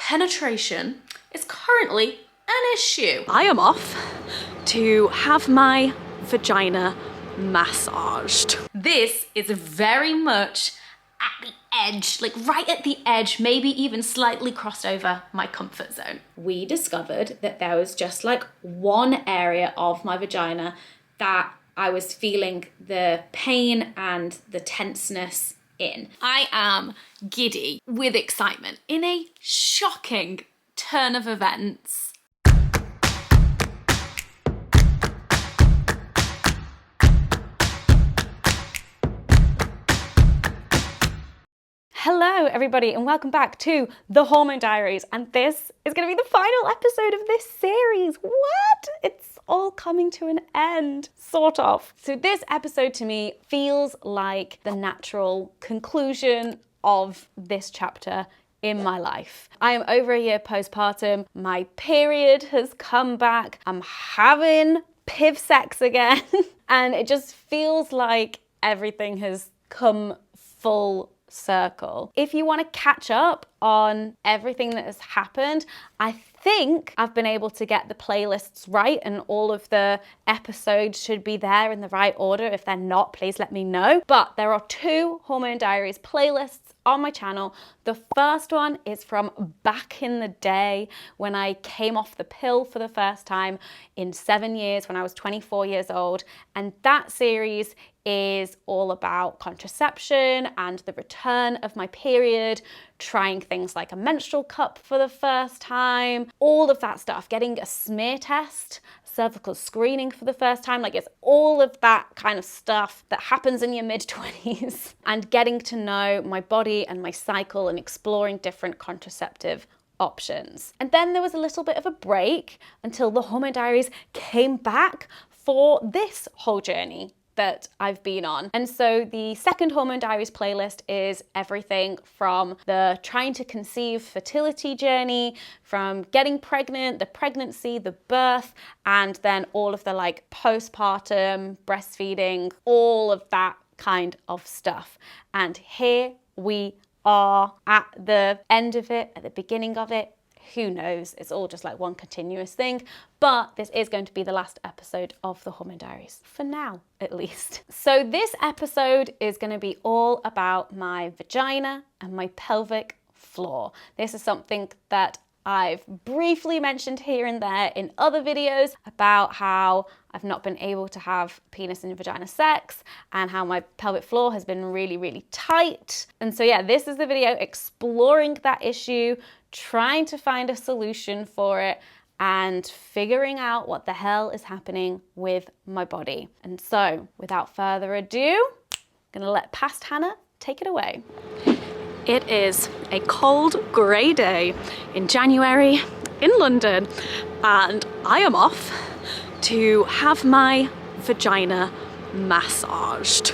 penetration is currently an issue. I am off to have my vagina massaged. This is very much at the edge, like right at the edge, maybe even slightly crossed over my comfort zone. We discovered that there was just like one area of my vagina that I was feeling the pain and the tenseness in. I am giddy with excitement in a shocking turn of events. Hello everybody and welcome back to the Hormone Diaries, and this is going to be the final episode of this series. What? It's all coming to an end, sort of. So this episode to me feels like the natural conclusion of this chapter in my life. I am over a year postpartum, my period has come back, I'm having piv sex again, and it just feels like everything has come full circle. If you want to catch up on everything that has happened, I think I've been able to get the playlists right and all of the episodes should be there in the right order. If they're not, please let me know. But there are two Hormone Diaries playlists on my channel. The first one is from back in the day when I came off the pill for the first time in 7 years when I was 24 years old. And that series is all about contraception and the return of my period, trying things like a menstrual cup for the first time, all of that stuff, getting a smear test, cervical screening for the first time, like it's all of that kind of stuff that happens in your mid-20s and getting to know my body and my cycle and exploring different contraceptive options. And then there was a little bit of a break until the Hormone Diaries came back for this whole journey that I've been on. And so the second Hormone Diaries playlist is everything from the trying to conceive fertility journey, from getting pregnant, the pregnancy, the birth, and then all of the like postpartum, breastfeeding, all of that kind of stuff. And here we are at the end of it, at the beginning of it. Who knows? It's all just like one continuous thing, but this is going to be the last episode of the Hormone Diaries, for now at least. So this episode is going to be all about my vagina and my pelvic floor. This is something that I've briefly mentioned here and there in other videos about how I've not been able to have penis and vagina sex and how my pelvic floor has been really, really tight. And so yeah, this is the video exploring that issue, trying to find a solution for it and figuring out what the hell is happening with my body. And so without further ado, I'm gonna let past Hannah take it away. It is a cold, grey day in January in London, and I am off to have my vagina massaged.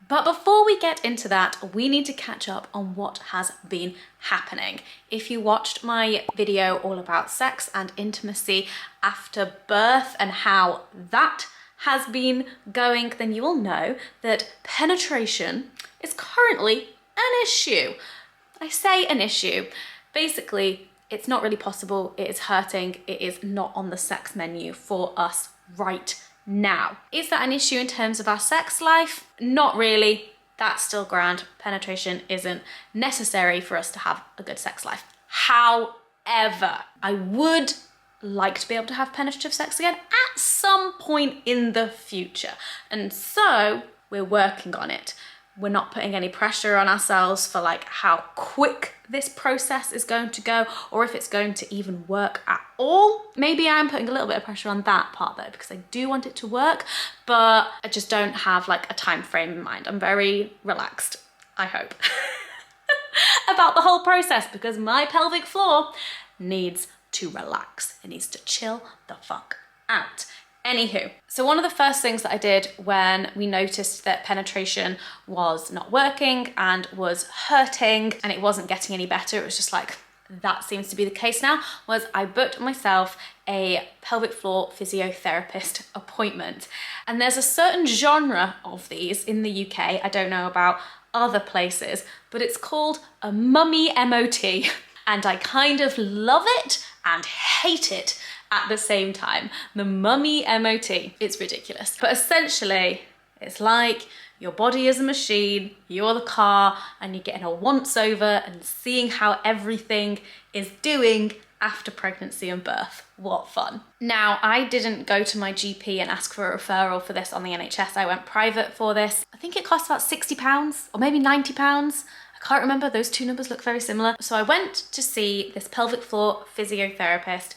But before we get into that, we need to catch up on what has been happening. If you watched my video all about sex and intimacy after birth and how that has been going, then you will know that penetration is currently an issue. I say an issue. Basically, it's not really possible, it is hurting, it is not on the sex menu for us right now. Is that an issue in terms of our sex life? Not really. That's still grand. Penetration isn't necessary for us to have a good sex life. However, I would like to be able to have penetrative sex again at some point in the future. And so we're working on it. We're not putting any pressure on ourselves for like how quick this process is going to go or if it's going to even work at all. Maybe I'm putting a little bit of pressure on that part though, because I do want it to work, but I just don't have like a time frame in mind. I'm very relaxed, I hope, about the whole process because my pelvic floor needs to relax. It needs to chill the fuck out. Anywho, so one of the first things that I did when we noticed that penetration was not working and was hurting and it wasn't getting any better, it was just like, that seems to be the case now, was I booked myself a pelvic floor physiotherapist appointment. And there's a certain genre of these in the UK, I don't know about other places, but it's called a mummy MOT. And I kind of love it and hate it at the same time. The mummy MOT. It's ridiculous. But essentially, it's like your body is a machine, you're the car, and you're getting a once over and seeing how everything is doing after pregnancy and birth. What fun. Now, I didn't go to my GP and ask for a referral for this on the NHS. I went private for this. I think it cost about £60 or maybe £90. I can't remember, those two numbers look very similar. So I went to see this pelvic floor physiotherapist,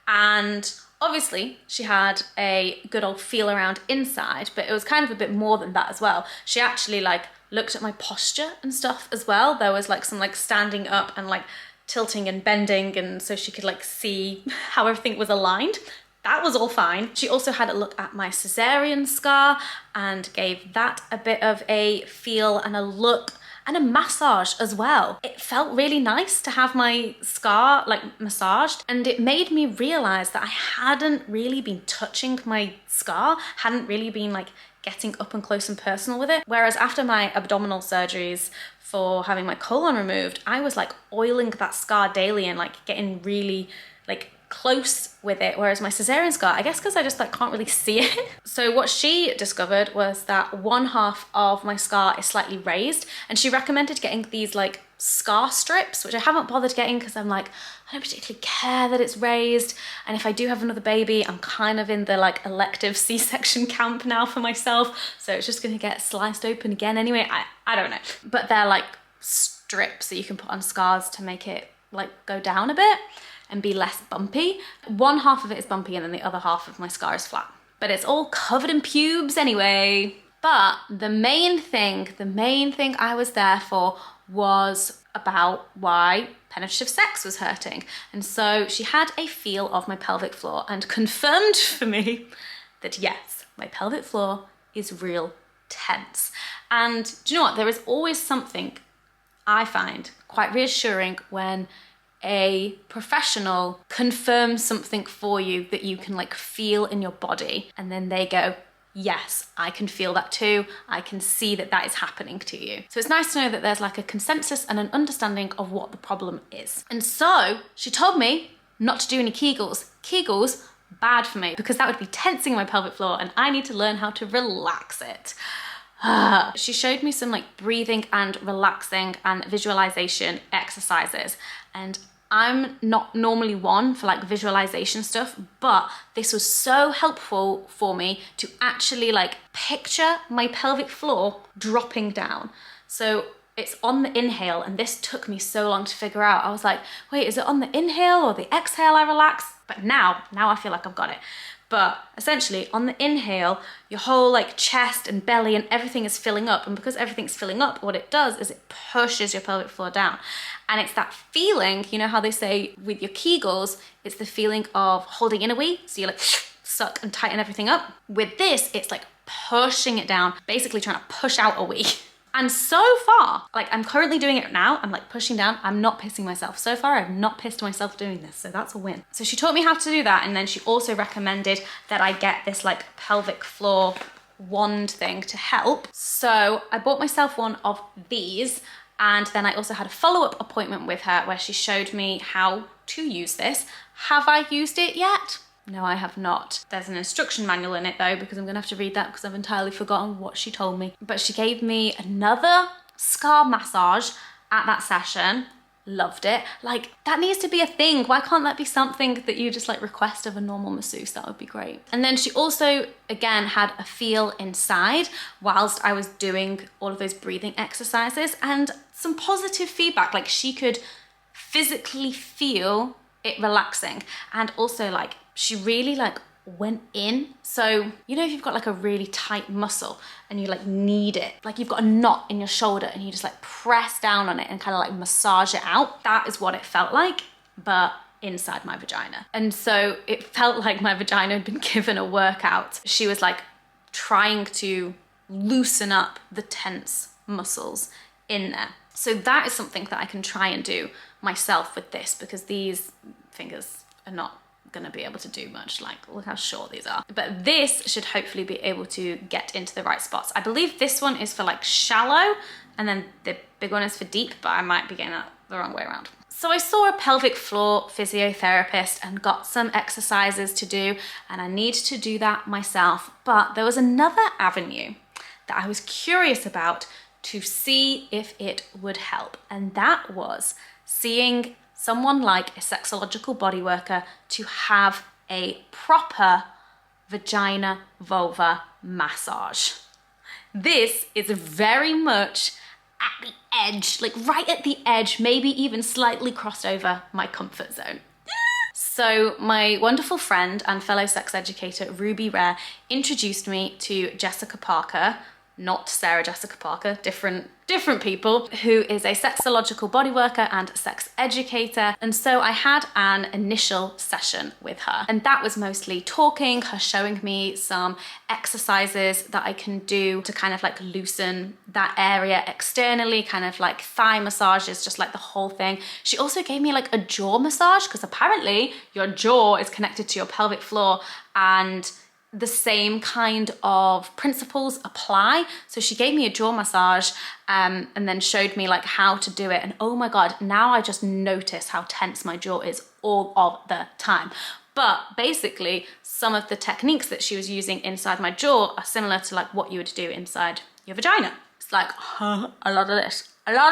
and obviously she had a good old feel around inside, but it was kind of a bit more than that as well. She actually like looked at my posture and stuff as well. There was like some like standing up and like tilting and bending, and so she could like see how everything was aligned. That was all fine. She also had a look at my cesarean scar and gave that a bit of a feel and a look and a massage as well. It felt really nice to have my scar like massaged, and it made me realize that I hadn't really been touching my scar, hadn't really been like getting up and close and personal with it. Whereas after my abdominal surgeries for having my colon removed, I was like oiling that scar daily and like getting really like close with it, whereas my cesarean scar, I guess because I just like can't really see it. So what she discovered was that one half of my scar is slightly raised, and she recommended getting these like scar strips, which I haven't bothered getting because I'm like, I don't particularly care that it's raised, and if I do have another baby, I'm kind of in the like elective C-section camp now for myself, so it's just gonna get sliced open again anyway. I don't know, but they're like strips that you can put on scars to make it like go down a bit and be less bumpy. One half of it is bumpy and then the other half of my scar is flat. But it's all covered in pubes anyway. But the main thing I was there for was about why penetrative sex was hurting. And so she had a feel of my pelvic floor and confirmed for me that yes, my pelvic floor is real tense. And do you know what? There is always something I find quite reassuring when a professional confirms something for you that you can like feel in your body, and then they go, yes, I can feel that too. I can see that that is happening to you. So it's nice to know that there's like a consensus and an understanding of what the problem is. And so she told me not to do any Kegels. Kegels, bad for me, because that would be tensing my pelvic floor and I need to learn how to relax it. She showed me some like breathing and relaxing and visualization exercises, and I'm not normally one for like visualization stuff, but this was so helpful for me to actually like picture my pelvic floor dropping down. So it's on the inhale, and this took me so long to figure out. I was like, wait, is it on the inhale or the exhale I relax? But now I feel like I've got it. But essentially on the inhale, your whole like chest and belly and everything is filling up. And because everything's filling up, what it does is it pushes your pelvic floor down. And it's that feeling, you know how they say with your Kegels, it's the feeling of holding in a wee. So you like suck and tighten everything up. With this, it's like pushing it down, basically trying to push out a wee. And so far, like I'm currently doing it now, I'm like pushing down, I'm not pissing myself. So far, I've not pissed myself doing this, so that's a win. So she taught me how to do that, and then she also recommended that I get this like pelvic floor wand thing to help. So I bought myself one of these, and then I also had a follow-up appointment with her where she showed me how to use this. Have I used it yet? No, I have not. There's an instruction manual in it though, because I'm gonna have to read that because I've entirely forgotten what she told me. But she gave me another scar massage at that session. Loved it. Like, that needs to be a thing. Why can't that be something that you just like request of a normal masseuse? That would be great. And then she also, again, had a feel inside whilst I was doing all of those breathing exercises, and some positive feedback. Like, she could physically feel it relaxing, and also like she really like went in. So you know, if you've got like a really tight muscle and you like need it, like you've got a knot in your shoulder and you just like press down on it and kind of like massage it out, that is what it felt like, but inside my vagina. And so it felt like my vagina had been given a workout. She was like trying to loosen up the tense muscles in there. So that is something that I can try and do myself with this, because these fingers are not gonna be able to do much. Like, look how short these are. But this should hopefully be able to get into the right spots. I believe this one is for like shallow and then the big one is for deep, but I might be getting that the wrong way around. So I saw a pelvic floor physiotherapist and got some exercises to do, and I need to do that myself. But there was another avenue that I was curious about to see if it would help, and that was seeing someone like a sexological body worker to have a proper vagina vulva massage. This is very much at the edge, like right at the edge, maybe even slightly crossed over my comfort zone. So my wonderful friend and fellow sex educator, Ruby Rare, introduced me to Jessica Parker, not Sarah Jessica Parker, different people, who is a sexological body worker and sex educator. And so I had an initial session with her, and that was mostly talking, her showing me some exercises that I can do to kind of like loosen that area externally, kind of like thigh massages, just like the whole thing. She also gave me like a jaw massage, because apparently your jaw is connected to your pelvic floor, and the same kind of principles apply. So she gave me a jaw massage and then showed me like how to do it. And oh my God, now I just notice how tense my jaw is all of the time. But basically, some of the techniques that she was using inside my jaw are similar to like what you would do inside your vagina. It's like, a lot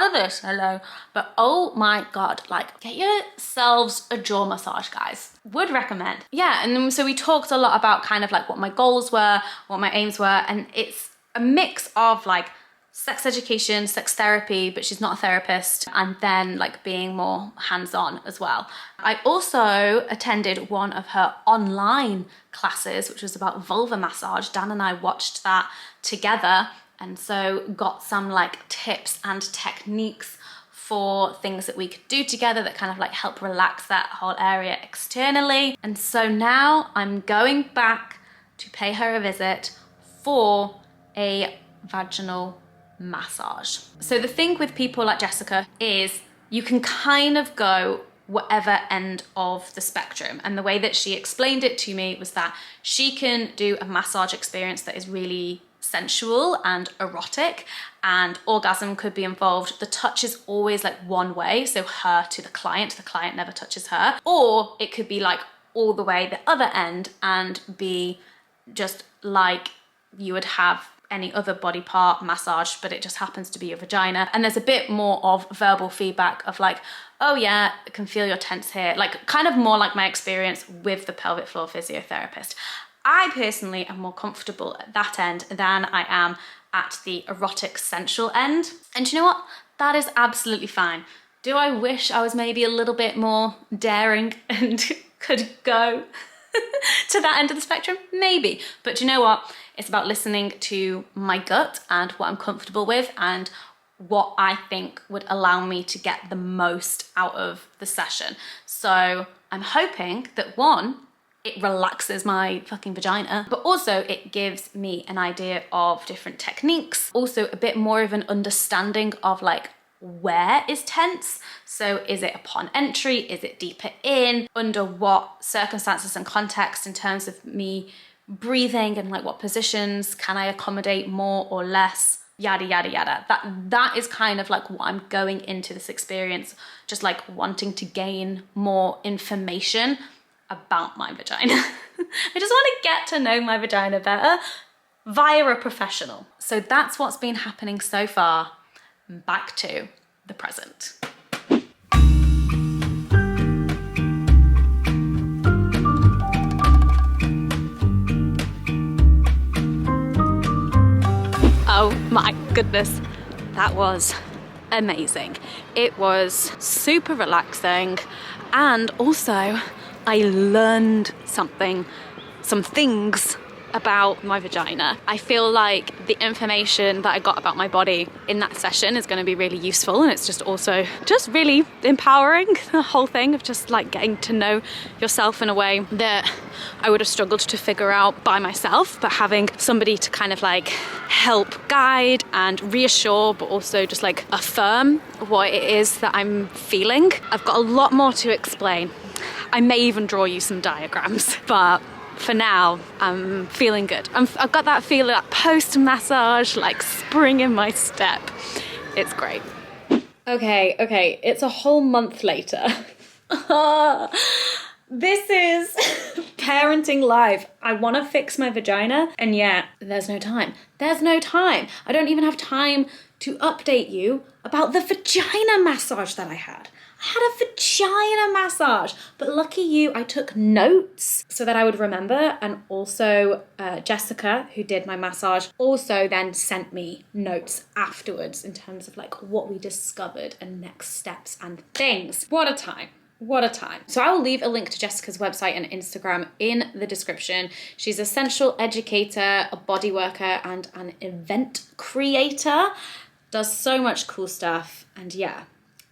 of this, hello. But oh my God, like get yourselves a jaw massage, guys. Would recommend. Yeah, and then, so we talked a lot about kind of like what my goals were, what my aims were, and it's a mix of like sex education, sex therapy, but she's not a therapist, and then like being more hands-on as well. I also attended one of her online classes, which was about vulva massage. Dan and I watched that together, and so got some like tips and techniques for things that we could do together that kind of like help relax that whole area externally. And so now I'm going back to pay her a visit for a vaginal massage. So the thing with people like Jessica is you can kind of go whatever end of the spectrum. And the way that she explained it to me was that she can do a massage experience that is really sensual and erotic, and orgasm could be involved. The touch is always like one way, so her to the client never touches her. Or it could be like all the way the other end and be just like you would have any other body part massage, but it just happens to be your vagina. And there's a bit more of verbal feedback of like, oh yeah, I can feel your tense here, like kind of more like my experience with the pelvic floor physiotherapist. I personally am more comfortable at that end than I am at the erotic sensual end. And you know what? That is absolutely fine. Do I wish I was maybe a little bit more daring and could go to that end of the spectrum? Maybe. But you know what? It's about listening to my gut and what I'm comfortable with and what I think would allow me to get the most out of the session. So I'm hoping that one, it relaxes my fucking vagina, but also it gives me an idea of different techniques, also a bit more of an understanding of like where is tense. So is it upon entry? Is it deeper in? Under what circumstances and context in terms of me breathing, and like what positions can I accommodate more or less? Yada, yada, yada. That is kind of like what I'm going into this experience, just like wanting to gain more information about my vagina. I just want to get to know my vagina better via a professional. So that's what's been happening so far. Back to the present. Oh my goodness, that was amazing. It was super relaxing, and also I learned some things about my vagina. I feel like the information that I got about my body in that session is going to be really useful, and it's just also just really empowering, the whole thing of just like getting to know yourself in a way that I would have struggled to figure out by myself, but having somebody to kind of like help guide and reassure, but also just like affirm what it is that I'm feeling. I've got a lot more to explain. I may even draw you some diagrams, but for now, I'm feeling good. I've got that feeling, that post-massage, like spring in my step. It's great. Okay, it's a whole month later. This is parenting live. I want to fix my vagina, and yeah, there's no time. There's no time. I don't even have time to update you about the vagina massage that I had. I had a vagina massage, but lucky you, I took notes so that I would remember, and also Jessica, who did my massage, also then sent me notes afterwards in terms of like what we discovered and next steps and things. What a time. What a time. So I will leave a link to Jessica's website and Instagram in the description. She's a sensual educator, a body worker, and an event creator. Does so much cool stuff. And yeah,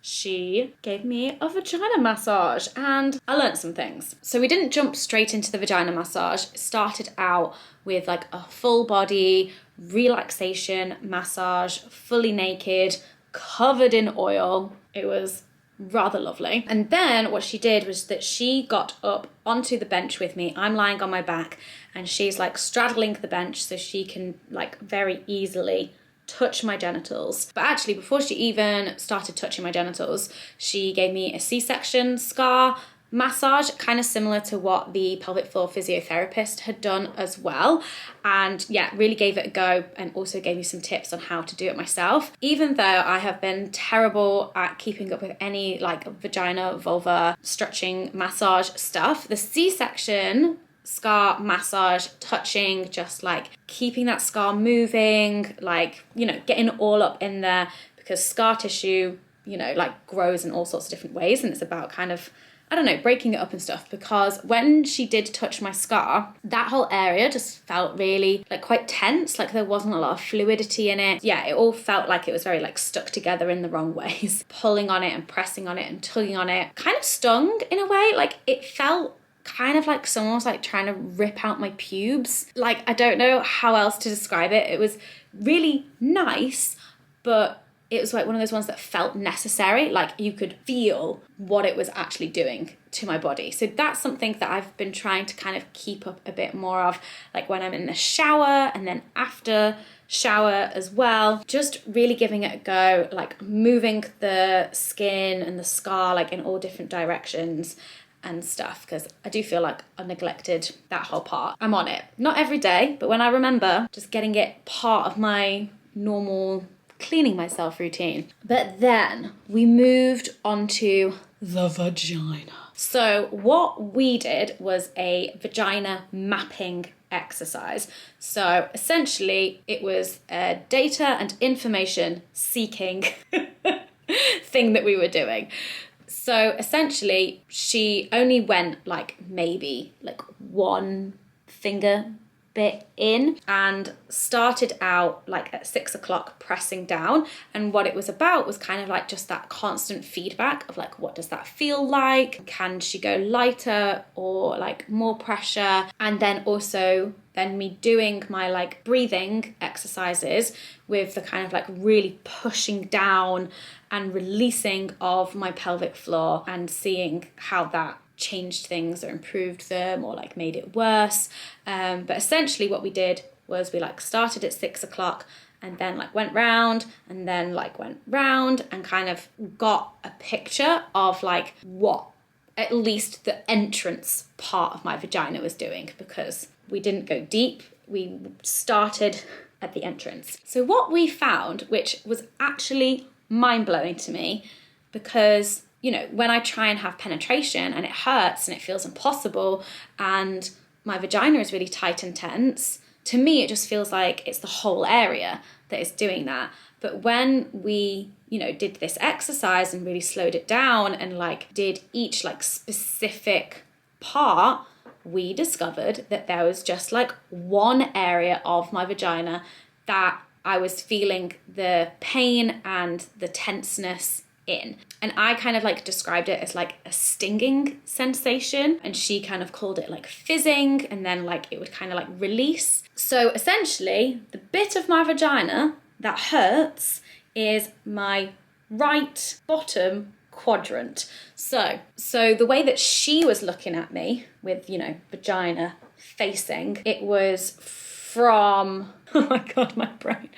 she gave me a vagina massage and I learned some things. So we didn't jump straight into the vagina massage. It started out with like a full body relaxation massage, fully naked, covered in oil. It was rather lovely. And then what she did was that she got up onto the bench with me. I'm lying on my back and she's like straddling the bench so she can like very easily touch my genitals. But actually, before she even started touching my genitals, she gave me a C-section scar massage, kind of similar to what the pelvic floor physiotherapist had done as well. And yeah, really gave it a go and also gave me some tips on how to do it myself. Even though I have been terrible at keeping up with any like vagina, vulva, stretching, massage stuff, the C-section scar massage, touching, just like keeping that scar moving, like, you know, getting all up in there, because scar tissue, you know, like grows in all sorts of different ways, and it's about kind of, I don't know, breaking it up and stuff. Because when she did touch my scar, that whole area just felt really like quite tense, like there wasn't a lot of fluidity in it. Yeah, it all felt like it was very like stuck together in the wrong ways. Pulling on it and pressing on it and tugging on it kind of stung in a way. Like it felt kind of like someone was like trying to rip out my pubes. Like, I don't know how else to describe it. It was really nice, but it was like one of those ones that felt necessary. Like you could feel what it was actually doing to my body. So that's something that I've been trying to kind of keep up a bit more of, like when I'm in the shower and then after shower as well, just really giving it a go, like moving the skin and the scar like in all different directions and stuff, because I do feel like I neglected that whole part. I'm on it. Not every day, but when I remember, just getting it part of my normal cleaning myself routine. But then we moved on to the vagina. So what we did was a vagina mapping exercise. So essentially it was a data and information seeking thing that we were doing. So essentially, she only went like maybe like one finger bit in and started out like at 6 o'clock pressing down. And what it was about was kind of like just that constant feedback of like, what does that feel like? Can she go lighter or like more pressure? And then also then me doing my like breathing exercises with the kind of like really pushing down and releasing of my pelvic floor and seeing how that changed things or improved them or like made it worse. But essentially what we did was we like started at 6 o'clock and then like went round and then like went round and kind of got a picture of like what at least the entrance part of my vagina was doing, because we didn't go deep. We started at the entrance. So what we found, which was actually mind-blowing to me, because, you know, when I try and have penetration and it hurts and it feels impossible and my vagina is really tight and tense, to me it just feels like it's the whole area that is doing that. But when we, you know, did this exercise and really slowed it down and like did each like specific part, we discovered that there was just like one area of my vagina that I was feeling the pain and the tenseness in. And I kind of like described it as like a stinging sensation, and she kind of called it like fizzing, and then like it would kind of like release. So essentially the bit of my vagina that hurts is my right bottom quadrant. So the way that she was looking at me with, you know, vagina facing, it was from, oh my God, my brain.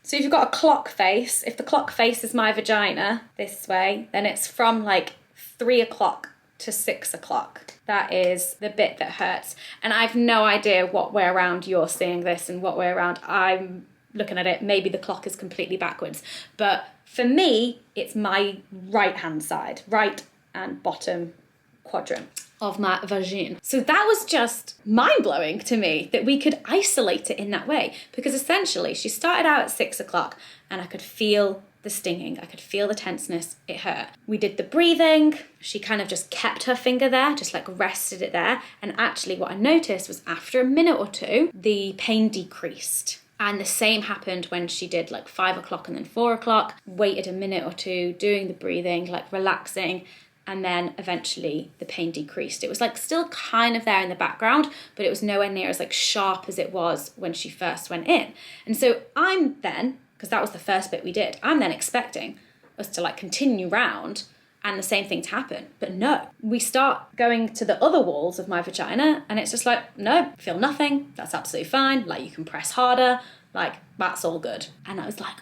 So if you've got a clock face, if the clock face is my vagina this way, then it's from like 3 o'clock to 6 o'clock. That is the bit that hurts. And I've no idea what way around you're seeing this and what way around I'm looking at it. Maybe the clock is completely backwards. But for me, it's my right-hand side, right and bottom quadrant of my vagina. So that was just mind-blowing to me that we could isolate it in that way, because essentially she started out at 6 o'clock and I could feel the stinging, I could feel the tenseness, it hurt. We did the breathing, she kind of just kept her finger there, just like rested it there, and actually what I noticed was after a minute or two, the pain decreased. And the same happened when she did like 5 o'clock and then 4 o'clock, waited a minute or two, doing the breathing, like relaxing, and then eventually the pain decreased. It was like still kind of there in the background, but it was nowhere near as like sharp as it was when she first went in. And so I'm then, because that was the first bit we did, I'm then expecting us to like continue round and the same thing to happen. But no, we start going to the other walls of my vagina and it's just like, no, feel nothing, that's absolutely fine. Like you can press harder, like that's all good. And I was like,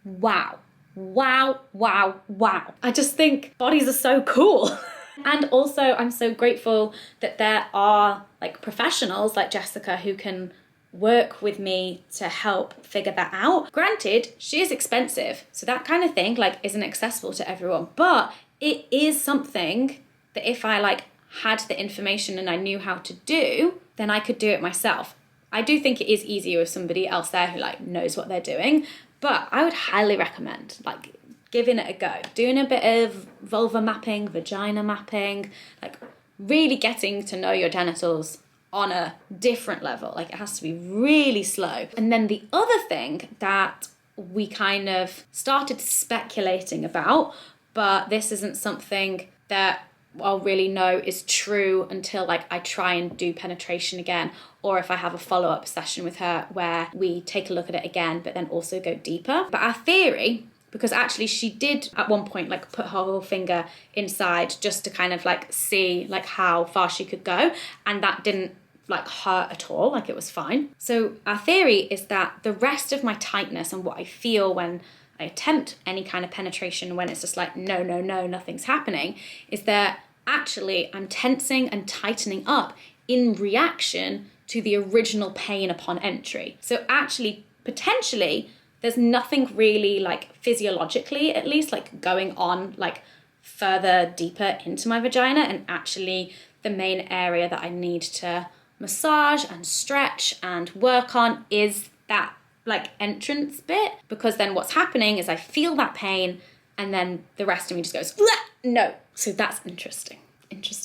wow. Wow, wow, wow. I just think bodies are so cool. And also I'm so grateful that there are like professionals like Jessica who can work with me to help figure that out. Granted, she is expensive, so that kind of thing like isn't accessible to everyone, but it is something that if I like had the information and I knew how to do, then I could do it myself. I do think it is easier with somebody else there who like knows what they're doing, but I would highly recommend like giving it a go, doing a bit of vulva mapping, vagina mapping, like really getting to know your genitals on a different level. Like it has to be really slow. And then the other thing that we kind of started speculating about, but this isn't something that I'll really know is true until like I try and do penetration again, or if I have a follow-up session with her where we take a look at it again but then also go deeper. But our theory, because actually she did at one point like put her whole finger inside just to kind of like see like how far she could go, and that didn't like hurt at all, like it was fine. So our theory is that the rest of my tightness and what I feel when I attempt any kind of penetration, when it's just like no, nothing's happening, is that actually I'm tensing and tightening up in reaction to the original pain upon entry. So actually potentially there's nothing really like physiologically at least like going on like further deeper into my vagina, and actually the main area that I need to massage and stretch and work on is that like entrance bit, because then what's happening is I feel that pain and then the rest of me just goes, no. So that's interesting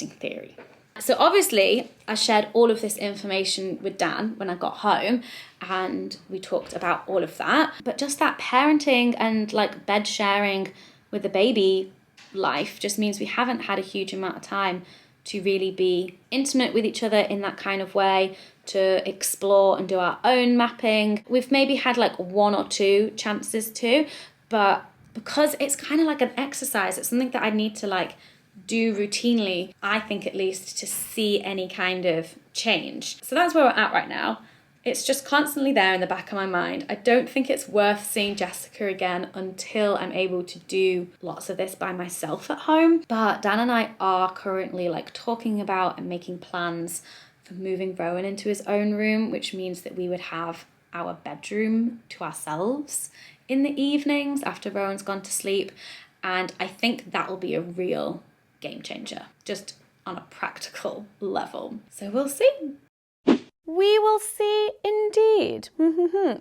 theory. So obviously I shared all of this information with Dan when I got home and we talked about all of that, but just that parenting and like bed sharing with the baby life just means we haven't had a huge amount of time to really be intimate with each other in that kind of way, to explore and do our own mapping. We've maybe had like 1 or 2 chances to, but because it's kind of like an exercise, it's something that I need to like do routinely, I think at least, to see any kind of change. So that's where we're at right now. It's just constantly there in the back of my mind. I don't think it's worth seeing Jessica again until I'm able to do lots of this by myself at home. But Dan and I are currently like talking about and making plans for moving Rowan into his own room, which means that we would have our bedroom to ourselves in the evenings after Rowan's gone to sleep. And I think that will be a real game changer, just on a practical level. So we'll see. We will see indeed.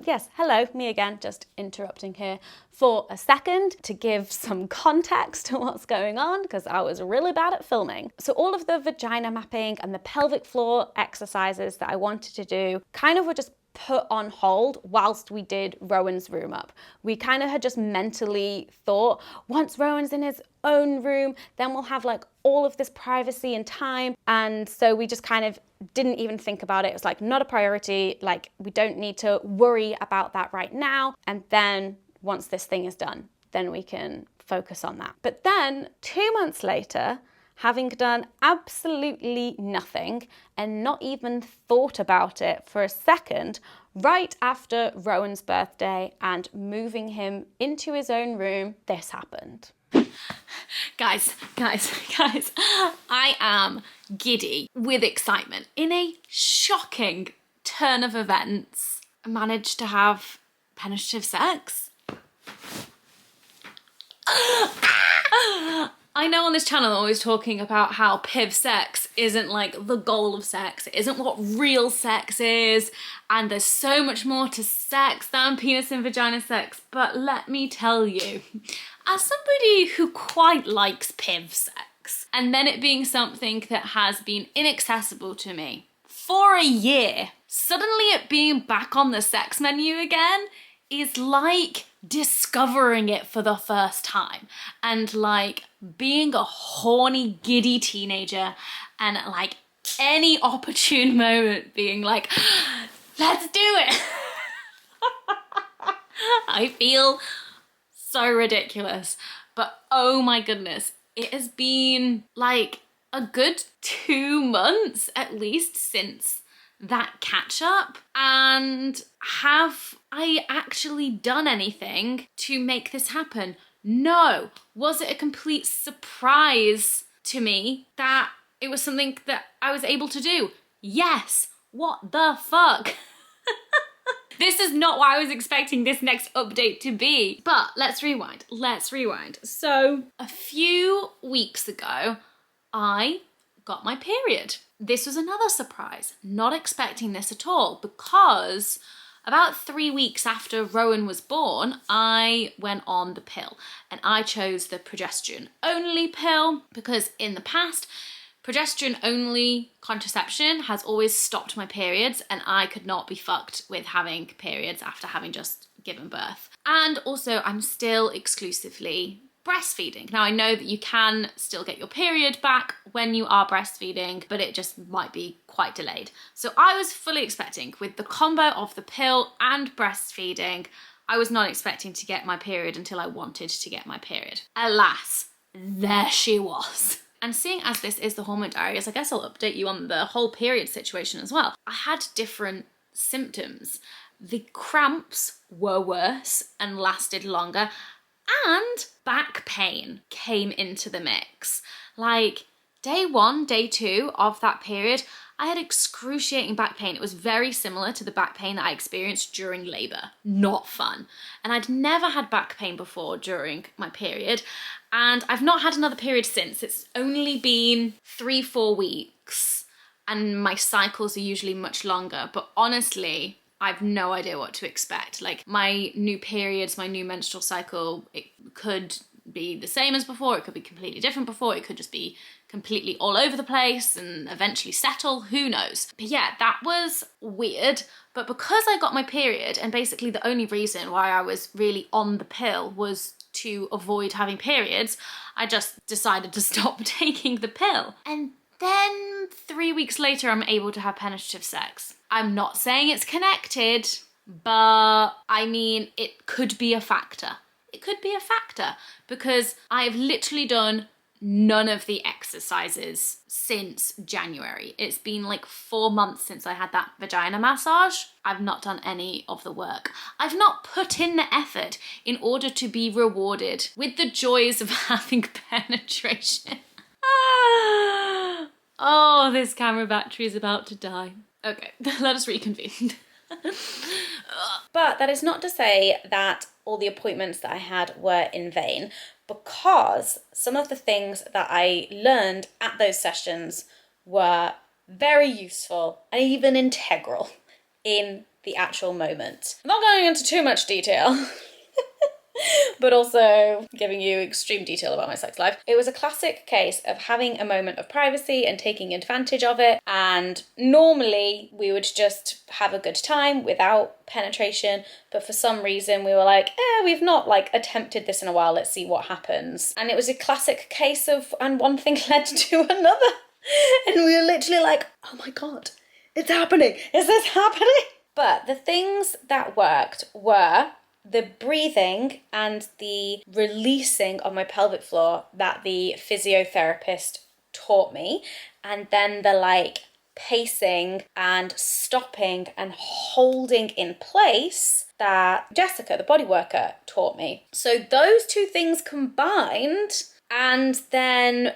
Yes, hello, me again, just interrupting here for a second to give some context to what's going on, because I was really bad at filming. So all of the vagina mapping and the pelvic floor exercises that I wanted to do kind of were just put on hold whilst we did Rowan's room up. We kind of had just mentally thought, once Rowan's in his own room, then we'll have like all of this privacy and time. And so we just kind of didn't even think about it. It was like not a priority. Like we don't need to worry about that right now. And then once this thing is done, then we can focus on that. But then 2 months later, having done absolutely nothing and not even thought about it for a second right after Rowan's birthday and moving him into his own room, this happened. Guys, I am giddy with excitement. In a shocking turn of events, I managed to have penetrative sex. I know on this channel I'm always talking about how PIV sex isn't like the goal of sex, it isn't what real sex is, and there's so much more to sex than penis and vagina sex, but let me tell you, as somebody who quite likes PIV sex, and then it being something that has been inaccessible to me for a year, suddenly it being back on the sex menu again is like discovering it for the first time, and like being a horny, giddy teenager, and like any opportune moment being like, let's do it. I feel so ridiculous, but oh my goodness, it has been like a good 2 months at least since that catch up. And have I actually done anything to make this happen? No. Was it a complete surprise to me that it was something that I was able to do? Yes. What the fuck? This is not what I was expecting this next update to be. But let's rewind. So a few weeks ago, I got my period. This was another surprise, not expecting this at all, because about 3 weeks after Rowan was born, I went on the pill, and I chose the progesterone only pill because in the past, progesterone only contraception has always stopped my periods, and I could not be fucked with having periods after having just given birth. And also I'm still exclusively breastfeeding. Now I know that you can still get your period back when you are breastfeeding, but it just might be quite delayed. So I was fully expecting, with the combo of the pill and breastfeeding, I was not expecting to get my period until I wanted to get my period. Alas, there she was. And seeing as this is the Hormone Diaries, I guess I'll update you on the whole period situation as well. I had different symptoms. The cramps were worse and lasted longer, and back pain came into the mix. Like day 1, day 2 of that period, I had excruciating back pain. It was very similar to the back pain that I experienced during labor. Not fun. And I'd never had back pain before during my period, and I've not had another period since. It's only been 3-4 weeks, and my cycles are usually much longer, but honestly, I've no idea what to expect. Like my new periods, my new menstrual cycle, it could be the same as before, it could be completely different before, it could just be completely all over the place and eventually settle, who knows. But yeah, that was weird. But because I got my period, and basically the only reason why I was really on the pill was to avoid having periods, I just decided to stop taking the pill. And then 3 weeks later, I'm able to have penetrative sex. I'm not saying it's connected, but I mean, it could be a factor. It could be a factor because I've literally done none of the exercises since January. It's been like 4 months since I had that vagina massage. I've not done any of the work. I've not put in the effort in order to be rewarded with the joys of having penetration. Oh, this camera battery is about to die. Okay, let us reconvene. But that is not to say that all the appointments that I had were in vain, because some of the things that I learned at those sessions were very useful and even integral in the actual moment. I'm not going into too much detail, but also giving you extreme detail about my sex life. It was a classic case of having a moment of privacy and taking advantage of it. And normally we would just have a good time without penetration. But for some reason we were like, we've not like attempted this in a while. Let's see what happens. And it was a classic case of, and one thing led to another. And we were literally like, oh my God, it's happening. Is this happening? But the things that worked were the breathing and the releasing of my pelvic floor that the physiotherapist taught me, and then the like pacing and stopping and holding in place that Jessica, the body worker, taught me. So those two things combined, and then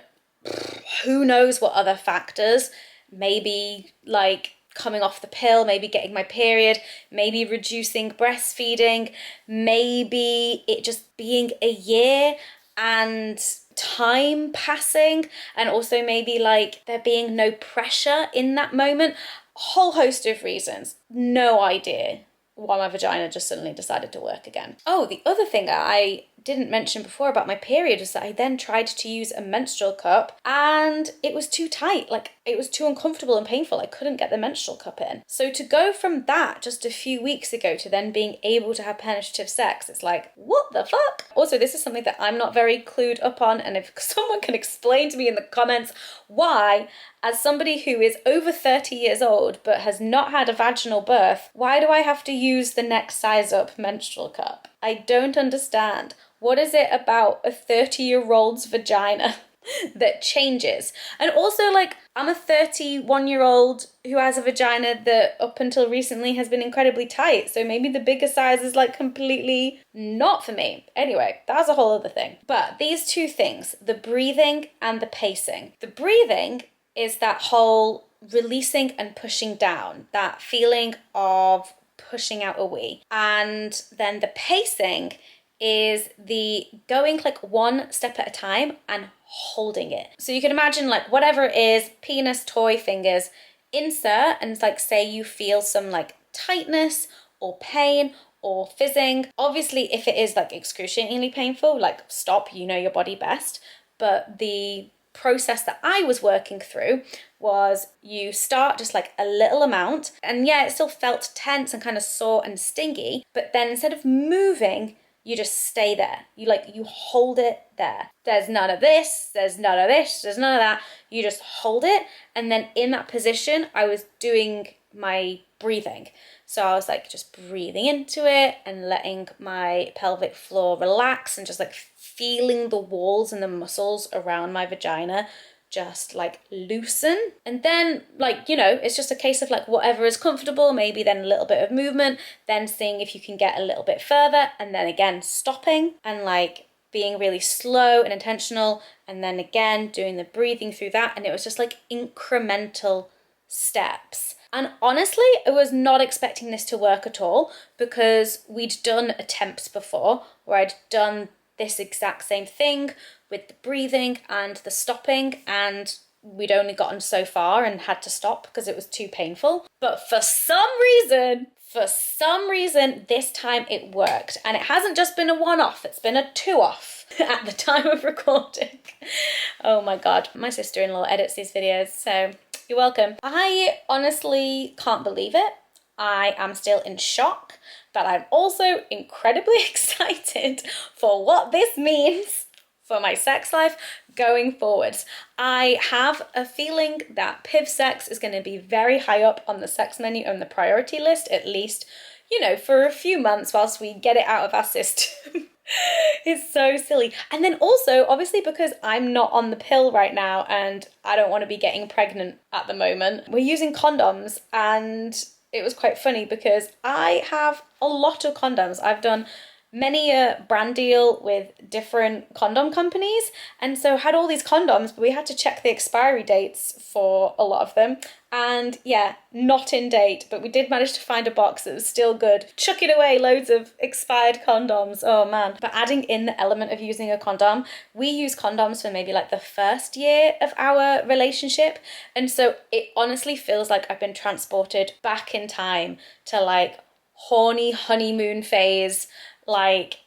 who knows what other factors, maybe like coming off the pill, maybe getting my period, maybe reducing breastfeeding, maybe it just being a year and time passing, and also maybe like there being no pressure in that moment. A whole host of reasons. No idea why my vagina just suddenly decided to work again. Oh, the other thing I didn't mention before about my period is that I then tried to use a menstrual cup and it was too tight. Like, it was too uncomfortable and painful. I couldn't get the menstrual cup in. So to go from that just a few weeks ago to then being able to have penetrative sex, it's like, what the fuck? Also, this is something that I'm not very clued up on, and if someone can explain to me in the comments why, as somebody who is over 30 years old but has not had a vaginal birth, why do I have to use the next size up menstrual cup? I don't understand. What is it about a 30-year-old's vagina that changes? And also, like, I'm a 31-year-old who has a vagina that up until recently has been incredibly tight. So maybe the bigger size is like completely not for me. Anyway, that's a whole other thing. But these two things, the breathing and the pacing. The breathing is that whole releasing and pushing down, that feeling of pushing out a wee. And then the pacing is the going like one step at a time and holding it. So you can imagine like whatever it is, penis, toy, fingers, insert, and it's like, say you feel some like tightness or pain or fizzing. Obviously, if it is like excruciatingly painful, like stop, you know your body best. But the process that I was working through was you start just like a little amount, and yeah, it still felt tense and kind of sore and stingy, but then instead of moving, you just stay there. You hold it there. There's none of this, there's none of this, there's none of that. You just hold it. And then in that position, I was doing my breathing. So I was like just breathing into it and letting my pelvic floor relax and just like feeling the walls and the muscles around my vagina just like loosen. And then like, you know, it's just a case of like whatever is comfortable, maybe then a little bit of movement, then seeing if you can get a little bit further, and then again stopping and like being really slow and intentional, and then again doing the breathing through that. And it was just like incremental steps. And honestly, I was not expecting this to work at all, because we'd done attempts before where I'd done this exact same thing with the breathing and the stopping, and we'd only gotten so far and had to stop because it was too painful. But for some reason, this time it worked. And it hasn't just been a one-off, it's been a two-off at the time of recording. Oh my God, my sister-in-law edits these videos, so you're welcome. I honestly can't believe it. I am still in shock, but I'm also incredibly excited for what this means for my sex life going forwards. I have a feeling that PIV sex is going to be very high up on the sex menu on the priority list, at least, you know, for a few months whilst we get it out of our system. It's so silly. And then also, obviously, because I'm not on the pill right now and I don't want to be getting pregnant at the moment, we're using condoms. And it was quite funny because I have a lot of condoms. I've done many a brand deal with different condom companies, and so had all these condoms, but we had to check the expiry dates for a lot of them, and yeah, not in date, but we did manage to find a box that was still good. Chucking away loads of expired condoms, oh man. But adding in the element of using a condom, we use condoms for maybe like the first year of our relationship, and so it honestly feels like I've been transported back in time to like horny honeymoon phase, like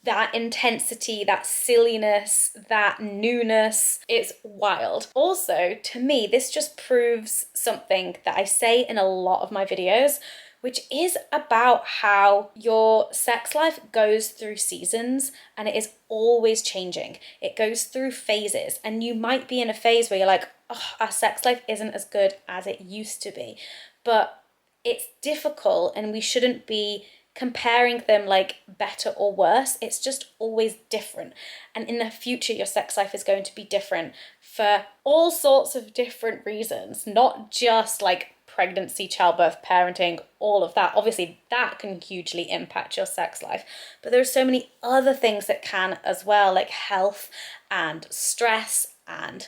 that intensity, that silliness, that newness. It's wild. Also, to me, this just proves something that I say in a lot of my videos, which is about how your sex life goes through seasons and it is always changing. It goes through phases, and you might be in a phase where you're like, oh, our sex life isn't as good as it used to be, but it's difficult and we shouldn't be comparing them like better or worse. It's just always different, and in the future your sex life is going to be different for all sorts of different reasons, not just like pregnancy, childbirth, parenting, all of that. Obviously, that can hugely impact your sex life, but there's so many other things that can as well, like health and stress and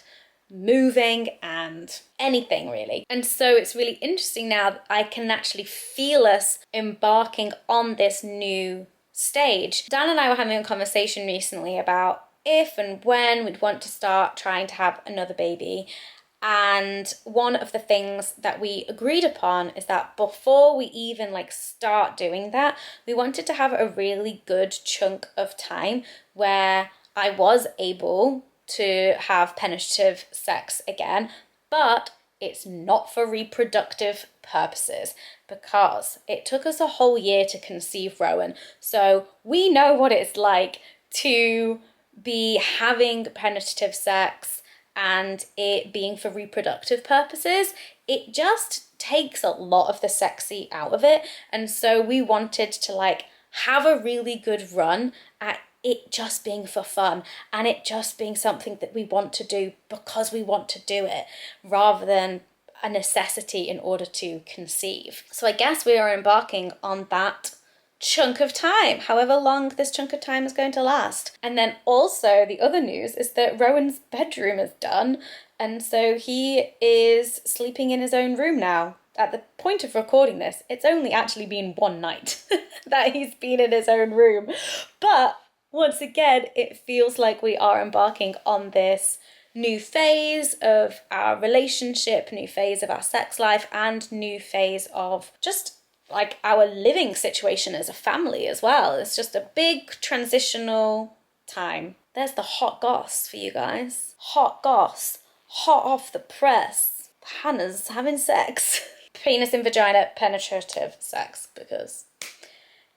moving and anything really. And so it's really interesting now that I can actually feel us embarking on this new stage. Dan and I were having a conversation recently about if and when we'd want to start trying to have another baby. And one of the things that we agreed upon is that before we even like start doing that, we wanted to have a really good chunk of time where I was able to have penetrative sex again, but it's not for reproductive purposes because it took us a whole year to conceive Rowan. So we know what it's like to be having penetrative sex and it being for reproductive purposes. It just takes a lot of the sexy out of it. And so we wanted to like have a really good run at it just being for fun and it just being something that we want to do because we want to do it rather than a necessity in order to conceive. So I guess we are embarking on that chunk of time, however long this chunk of time is going to last. And then also the other news is that Rowan's bedroom is done, and so he is sleeping in his own room now. At the point of recording this, it's only actually been one night that he's been in his own room. But once again, it feels like we are embarking on this new phase of our relationship, new phase of our sex life, and new phase of just like our living situation as a family as well. It's just a big transitional time. There's the hot goss for you guys. Hot goss. Hot off the press. Hannah's having sex. Penis and vagina penetrative sex, because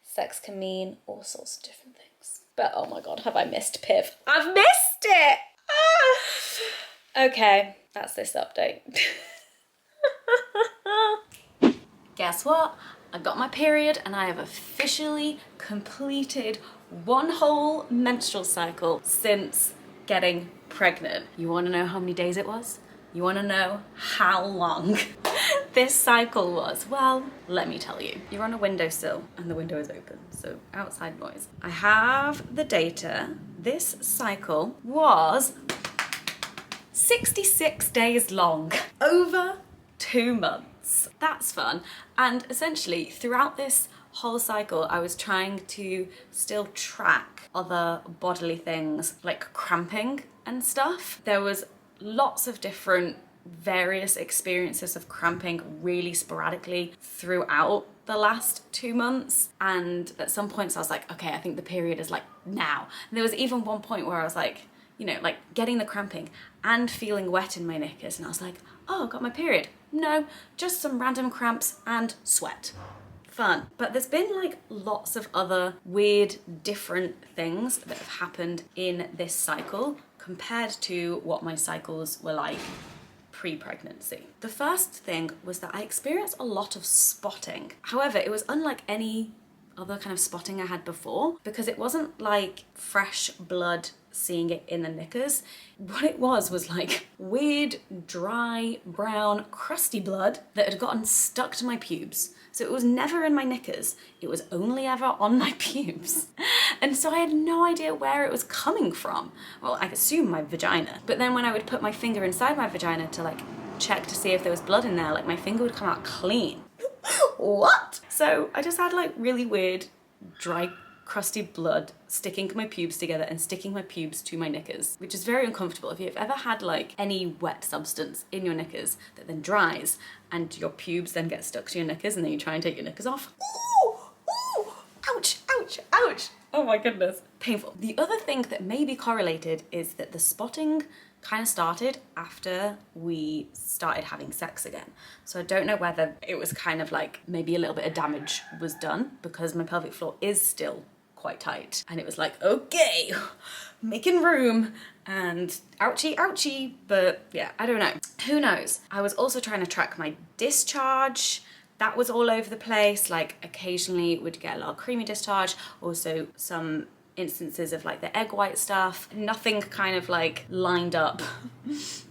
sex can mean all sorts of different things. But oh my god, have I missed Piv? I've missed it! Ah! Okay, that's this update. Guess what? I got my period and I have officially completed one whole menstrual cycle since getting pregnant. You want to know how many days it was? You want to know how long this cycle was? Well, let me tell you. You're on a windowsill and the window is open, so outside noise. I have the data. This cycle was 66 days long, over 2 months. That's fun. And essentially throughout this whole cycle, I was trying to still track other bodily things like cramping and stuff. There was lots of different various experiences of cramping really sporadically throughout the last 2 months. And at some points I was like, okay, I think the period is like now. And there was even one point where I was like, you know, like getting the cramping and feeling wet in my knickers. And I was like, oh, I got my period. No, just some random cramps and sweat. Fun. But there's been like lots of other weird, different things that have happened in this cycle compared to what my cycles were like pre-pregnancy. The first thing was that I experienced a lot of spotting. However, it was unlike any other kind of spotting I had before, because it wasn't like fresh blood seeing it in the knickers. What it was like weird, dry, brown, crusty blood that had gotten stuck to my pubes. So it was never in my knickers, it was only ever on my pubes. And so I had no idea where it was coming from. Well, I assume my vagina. But then when I would put my finger inside my vagina to like check to see if there was blood in there, like my finger would come out clean. What? So I just had like really weird, dry, crusty blood sticking my pubes together and sticking my pubes to my knickers, which is very uncomfortable. If you've ever had like any wet substance in your knickers that then dries and your pubes then get stuck to your knickers and then you try and take your knickers off. Ooh, ooh, ouch, ouch, ouch. Oh my goodness, painful. The other thing that may be correlated is that the spotting kind of started after we started having sex again. So I don't know whether it was kind of like maybe a little bit of damage was done because my pelvic floor is still quite tight. And it was like, okay, making room and ouchie, ouchie. But yeah, I don't know. Who knows? I was also trying to track my discharge. That was all over the place. Like occasionally would get a lot of creamy discharge, also some instances of like the egg white stuff. Nothing kind of like lined up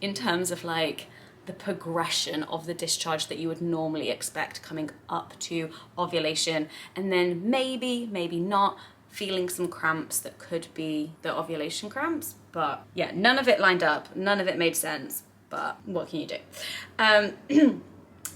in terms of like the progression of the discharge that you would normally expect coming up to ovulation. And then maybe not, feeling some cramps that could be the ovulation cramps. But yeah, none of it lined up, none of it made sense, but what can you do?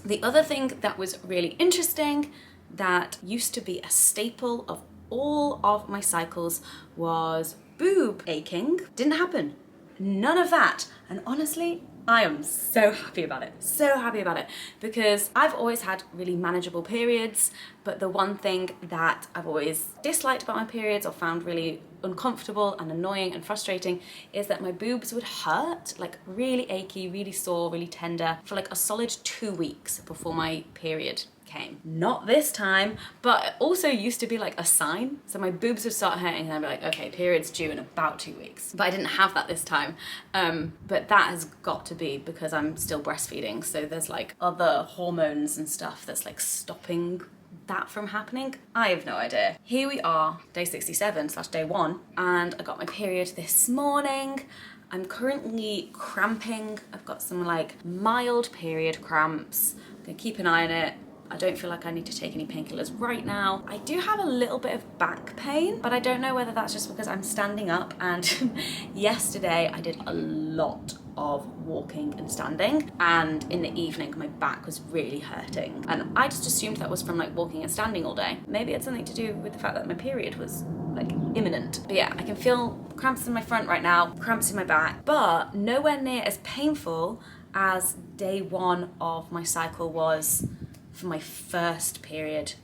The other thing that was really interesting that used to be a staple of all of my cycles was boob aching. Didn't happen. None of that. And honestly, I am so happy about it. So happy about it, because I've always had really manageable periods, but the one thing that I've always disliked about my periods or found really uncomfortable and annoying and frustrating is that my boobs would hurt, like really achy, really sore, really tender for like a solid 2 weeks before my period came. Not this time, but it also used to be like a sign. So my boobs would start hurting and I'd be like, okay, period's due in about 2 weeks. But I didn't have that this time. But that has got to be because I'm still breastfeeding. So there's like other hormones and stuff that's like stopping that from happening. I have no idea. Here we are, day 67/day 1, and I got my period this morning. I'm currently cramping. I've got some like mild period cramps. I'm gonna keep an eye on it. I don't feel like I need to take any painkillers right now. I do have a little bit of back pain, but I don't know whether that's just because I'm standing up, and yesterday I did a lot of walking and standing, and in the evening my back was really hurting, and I just assumed that was from like walking and standing all day. Maybe it's something to do with the fact that my period was like imminent. But yeah, I can feel cramps in my front right now, cramps in my back, but nowhere near as painful as day 1 of my cycle was for my first period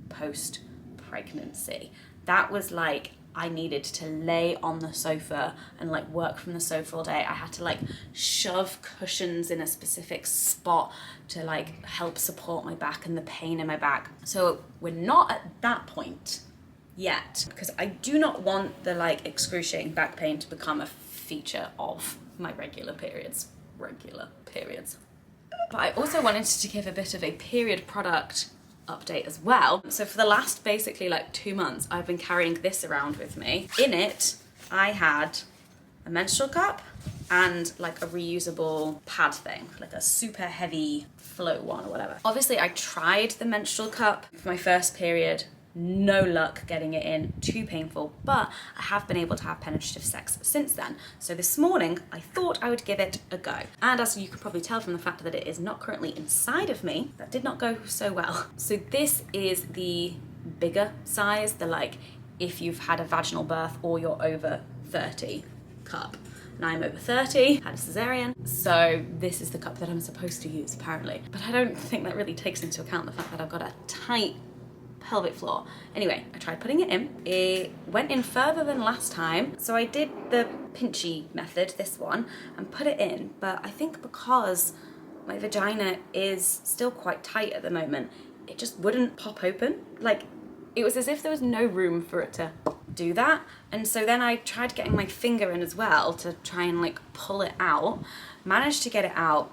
post-pregnancy. That was like, I needed to lay on the sofa and like work from the sofa all day. I had to like shove cushions in a specific spot to like help support my back and the pain in my back. So we're not at that point yet, because I do not want the like excruciating back pain to become a feature of my regular periods. But I also wanted to give a bit of a period product update as well. So for the last basically like 2 months, I've been carrying this around with me. In it, I had a menstrual cup and like a reusable pad thing, like a super heavy flow one or whatever. Obviously, I tried the menstrual cup for my first period. No luck getting it in, too painful, but I have been able to have penetrative sex since then. So this morning, I thought I would give it a go. And as you can probably tell from the fact that it is not currently inside of me, that did not go so well. So this is the bigger size, the like, if you've had a vaginal birth or you're over 30 cup. And I'm over 30, had a cesarean, so this is the cup that I'm supposed to use apparently. But I don't think that really takes into account the fact that I've got a tight pelvic floor. Anyway, I tried putting it in. It went in further than last time. So I did the pinchy method, this one, and put it in. But I think because my vagina is still quite tight at the moment, it just wouldn't pop open. Like, it was as if there was no room for it to do that. And so then I tried getting my finger in as well to try and like pull it out. Managed to get it out.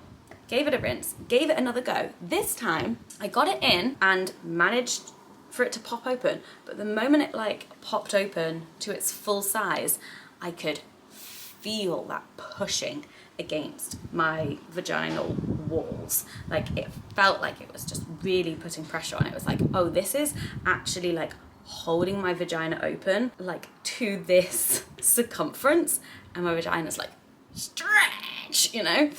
Gave it a rinse. Gave it another go. This time, I got it in and managed for it to pop open, but the moment it like popped open to its full size, I could feel that pushing against my vaginal walls. Like, it felt like it was just really putting pressure on it. It was like, oh, this is actually like holding my vagina open like to this circumference, and my vagina's like stretch, you know?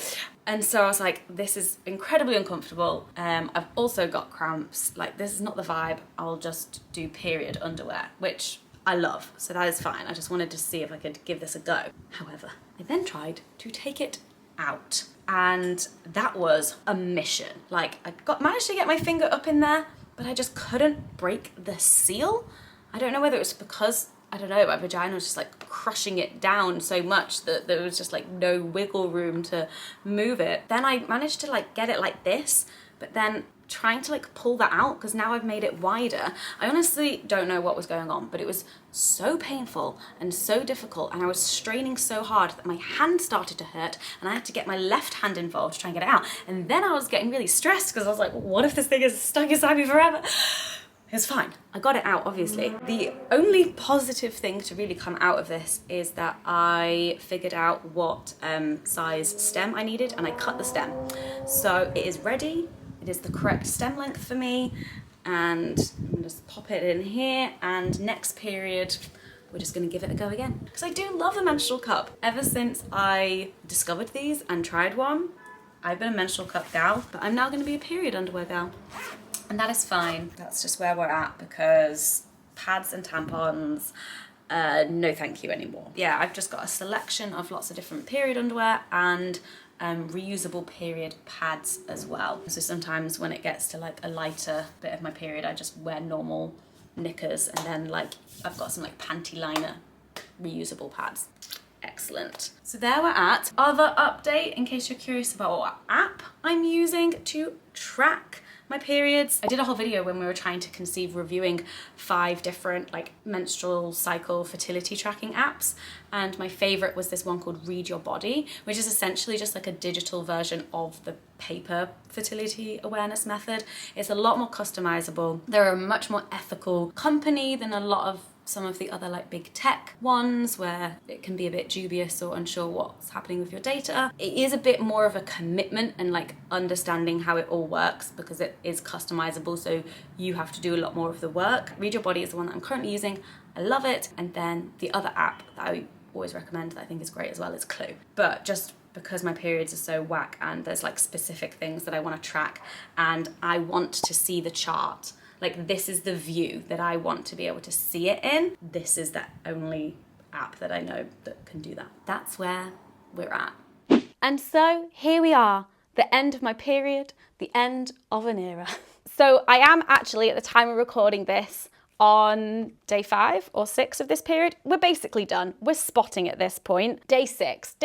And so I was like, this is incredibly uncomfortable. I've also got cramps. Like, this is not the vibe. I'll just do period underwear, which I love. So that is fine. I just wanted to see if I could give this a go. However, I then tried to take it out, and that was a mission. Like, I managed to get my finger up in there, but I just couldn't break the seal. I don't know whether it was because, I don't know, my vagina was just like crushing it down so much that there was just like no wiggle room to move it. Then I managed to like get it like this, but then trying to like pull that out, because now I've made it wider. I honestly don't know what was going on, but it was so painful and so difficult, and I was straining so hard that my hand started to hurt, and I had to get my left hand involved to try and get it out. And then I was getting really stressed because I was like, what if this thing is stuck inside me forever? It's fine. I got it out, obviously. The only positive thing to really come out of this is that I figured out what size stem I needed, and I cut the stem. So it is ready. It is the correct stem length for me. And I'm gonna just pop it in here, and next period, we're just gonna give it a go again. Because I do love a menstrual cup. Ever since I discovered these and tried one, I've been a menstrual cup gal, but I'm now gonna be a period underwear gal. And that is fine. That's just where we're at, because pads and tampons, no thank you anymore. Yeah, I've just got a selection of lots of different period underwear and reusable period pads as well. So sometimes when it gets to like a lighter bit of my period, I just wear normal knickers, and then like I've got some like panty liner reusable pads. Excellent. So there we're at. Other update, in case you're curious about what app I'm using to track my periods. I did a whole video when we were trying to conceive, reviewing 5 different like menstrual cycle fertility tracking apps, and my favorite was this one called Read Your Body, which is essentially just like a digital version of the paper fertility awareness method. It's a lot more customizable. They're a much more ethical company than a lot of some of the other like big tech ones, where it can be a bit dubious or unsure what's happening with your data. It is a bit more of a commitment and like understanding how it all works, because it is customizable, so you have to do a lot more of the work. Read Your Body is the one that I'm currently using. I love it. And then the other app that I always recommend, that I think is great as well, is Clue. But just because my periods are so whack and there's like specific things that I want to track, and I want to see the chart, like this is the view that I want to be able to see it in, this is the only app that I know that can do that. That's where we're at. And so here we are, the end of my period, the end of an era. So I am actually, at the time of recording this, on day 5 or 6 of this period. We're basically done. We're spotting at this point. Day 6,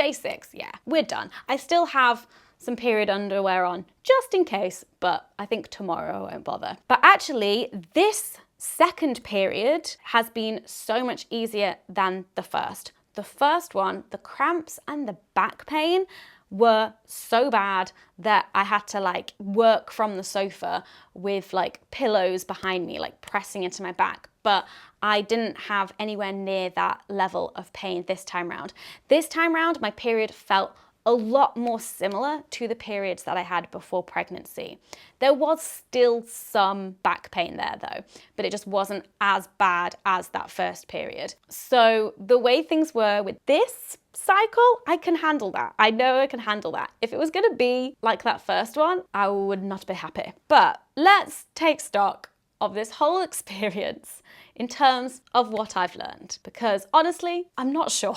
yeah, we're done. I still have some period underwear on, just in case, but I think tomorrow I won't bother. But actually, this second period has been so much easier than the first. The first one, the cramps and the back pain were so bad that I had to like work from the sofa with like pillows behind me, like pressing into my back. But I didn't have anywhere near that level of pain this time round. This time round, my period felt a lot more similar to the periods that I had before pregnancy. There was still some back pain there though, but it just wasn't as bad as that first period. So the way things were with this cycle, I can handle that. I know I can handle that. If it was gonna be like that first one, I would not be happy. But let's take stock of this whole experience in terms of what I've learned, because honestly, I'm not sure.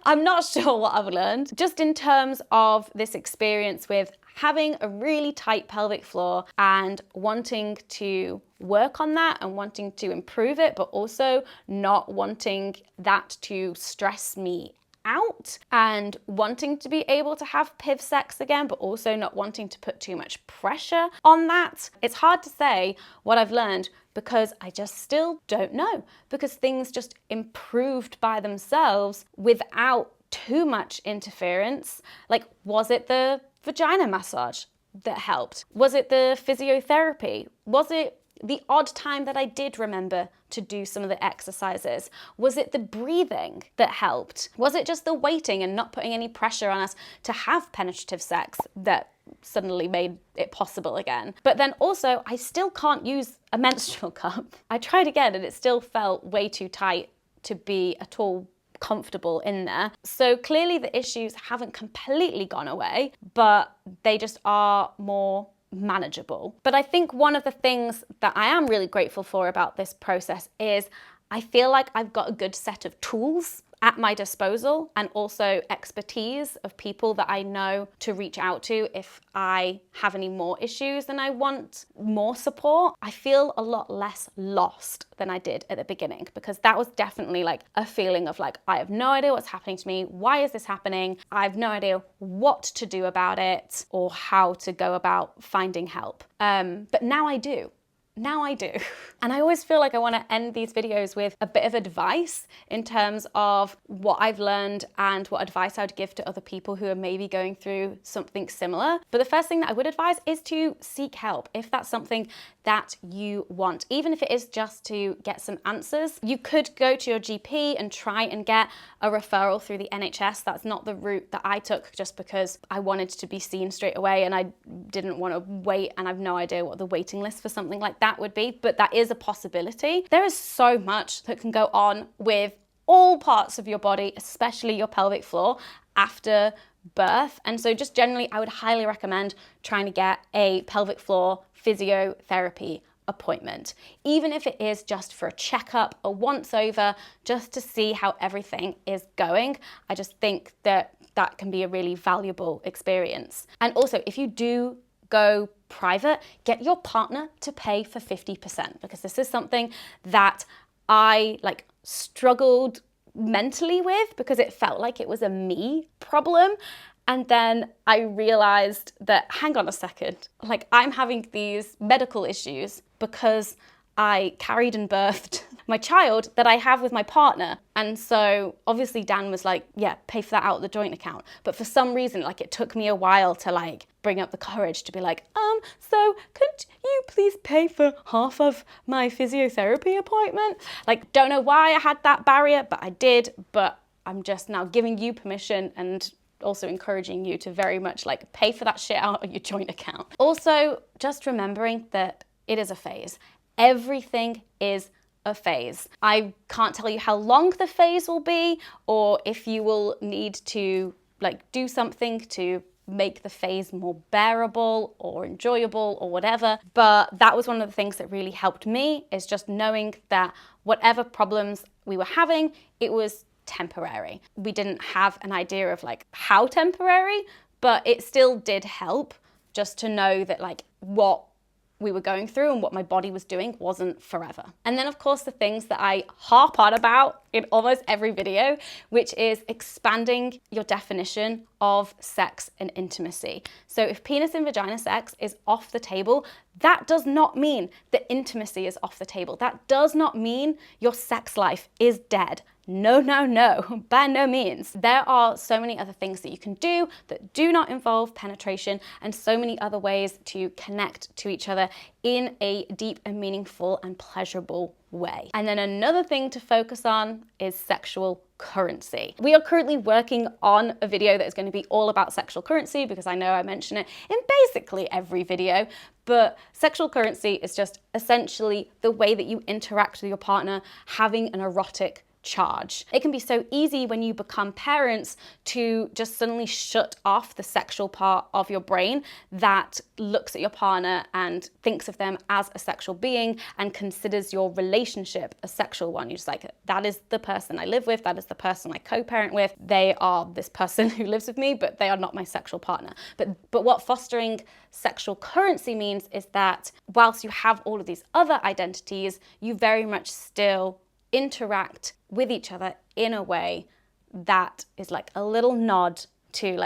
I'm not sure what I've learned. Just in terms of this experience with having a really tight pelvic floor and wanting to work on that and wanting to improve it, but also not wanting that to stress me out, and wanting to be able to have PIV sex again, but also not wanting to put too much pressure on that. It's hard to say what I've learned, because I just still don't know, because things just improved by themselves without too interference. interference. Like, was it the vagina massage that helped? Was it the physiotherapy? Was it the odd time that I did remember to do some of the exercises? Was it the breathing that helped? Was it just the waiting and not putting any pressure on us to have penetrative sex that suddenly made it possible again? But then also, I still can't use a menstrual cup. I tried again and it still felt way too tight to be at all comfortable in there. So clearly the issues haven't completely gone away, but they just are more manageable. But I think one of the things that I am really grateful for about this process is I feel like I've got a good set of tools at my disposal, and also expertise of people that I know to reach out to if I have any more issues and I want more support. I feel a lot less lost than I did at the beginning, because that was definitely like a feeling of like, I have no idea what's happening to me. Why is this happening? I have no idea what to do about it or how to go about finding help. But now I do. now I do. And I always feel like I want to end these videos with a bit of advice in terms of what I've learned and what advice I would give to other people who are maybe going through something similar. But the first thing that I would advise is to seek help if that's something that you want, even if it is just to get some answers. You could go to your GP and try and get a referral through the NHS. That's not the route that I took, just because I wanted to be seen straight away and I didn't want to wait, and I've no idea what the waiting list for something like that would be, but that is a possibility. There is so much that can go on with all parts of your body, especially your pelvic floor, after birth. And so just generally, I would highly recommend trying to get a pelvic floor physiotherapy appointment, even if it is just for a checkup, a once over, just to see how everything is going. I just think that that can be a really valuable experience. And also, if you do go private, get your partner to pay for 50%, because this is something that I struggled mentally with, because it felt like it was a me problem. And then I realized that, hang on a second, I'm having these medical issues because I carried and birthed my child that I have with my partner. And so obviously Dan was like, yeah, pay for that out of the joint account. But for some reason, it took me a while to bring up the courage to be like, so could you please pay for half of my physiotherapy appointment? Don't know why I had that barrier, but I did. But I'm just now giving you permission and also encouraging you to very much pay for that shit out of your joint account. Also, just remembering that it is a phase. Everything is a phase. I can't tell you how long the phase will be, or if you will need to do something to make the phase more bearable or enjoyable or whatever. But that was one of the things that really helped me, is just knowing that whatever problems we were having, it was temporary. We didn't have an idea of how temporary, but it still did help just to know that what we were going through and what my body was doing wasn't forever. And then of course the things that I harp on about in almost every video, which is expanding your definition of sex and intimacy. So if penis and vagina sex is off the table, that does not mean that intimacy is off the table. That does not mean your sex life is dead. No, no, no, by no means. There are so many other things that you can do that do not involve penetration, and so many other ways to connect to each other in a deep and meaningful and pleasurable way. And then another thing to focus on is sexual currency. We are currently working on a video that is going to be all about sexual currency, because I know I mention it in basically every video, but sexual currency is just essentially the way that you interact with your partner, having an erotic charge. It can be so easy when you become parents to just suddenly shut off the sexual part of your brain that looks at your partner and thinks of them as a sexual being and considers your relationship a sexual one. You're just that is the person I live with, that is the person I co-parent with, they are this person who lives with me, but they are not my sexual partner. But what fostering sexual currency means is that whilst you have all of these other identities, you very much still interact with each other in a way that is a little nod to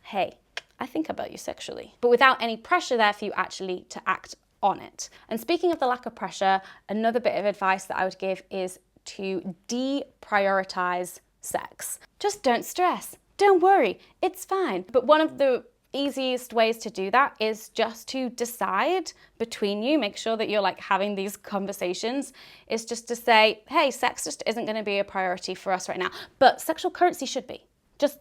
hey, I think about you sexually, but without any pressure there for you actually to act on it. And speaking of the lack of pressure, another bit of advice that I would give is to deprioritize sex. Just don't stress. Don't worry, it's fine. But one of the easiest ways to do that is just to decide between you, make sure that you're having these conversations, is just to say, hey, sex just isn't going to be a priority for us right now, but sexual currency should be. Just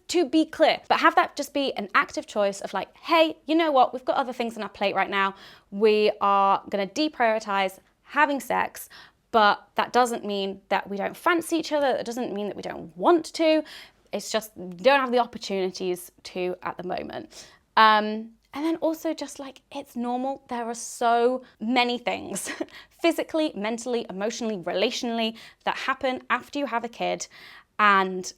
to be clear, but have that just be an active choice of hey, you know what, we've got other things on our plate right now. We are going to deprioritize having sex, but that doesn't mean that we don't fancy each other. That doesn't mean that we don't want to. It's just don't have the opportunities to at the moment. And then also just it's normal. There are so many things physically, mentally, emotionally, relationally that happen after you have a kid. And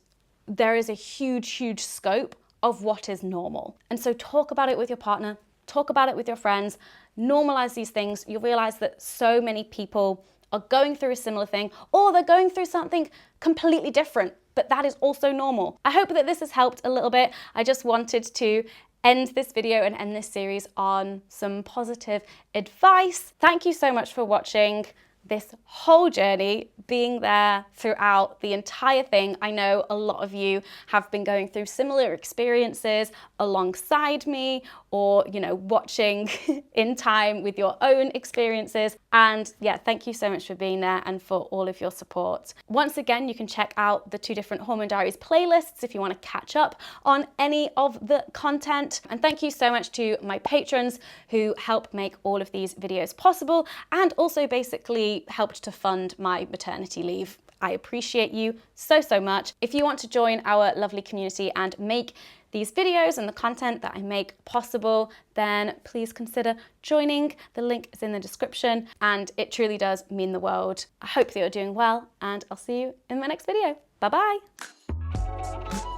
there is a huge, huge scope of what is normal. And so talk about it with your partner, talk about it with your friends, normalize these things. You'll realize that so many people are going through a similar thing, or they're going through something completely different, but that is also normal. I hope that this has helped a little bit. I just wanted to end this video and end this series on some positive advice. Thank you so much for watching this whole journey, being there throughout the entire thing. I know a lot of you have been going through similar experiences alongside me, or, you know, watching in time with your own experiences. And yeah, thank you so much for being there and for all of your support. Once again, you can check out the 2 different Hormone Diaries playlists if you want to catch up on any of the content. And thank you so much to my patrons who help make all of these videos possible, and also basically helped to fund my maternity leave. I appreciate you so, so much. If you want to join our lovely community and make these videos and the content that I make possible, then please consider joining. The link is in the description, and it truly does mean the world. I hope that you're doing well, and I'll see you in my next video. Bye-bye.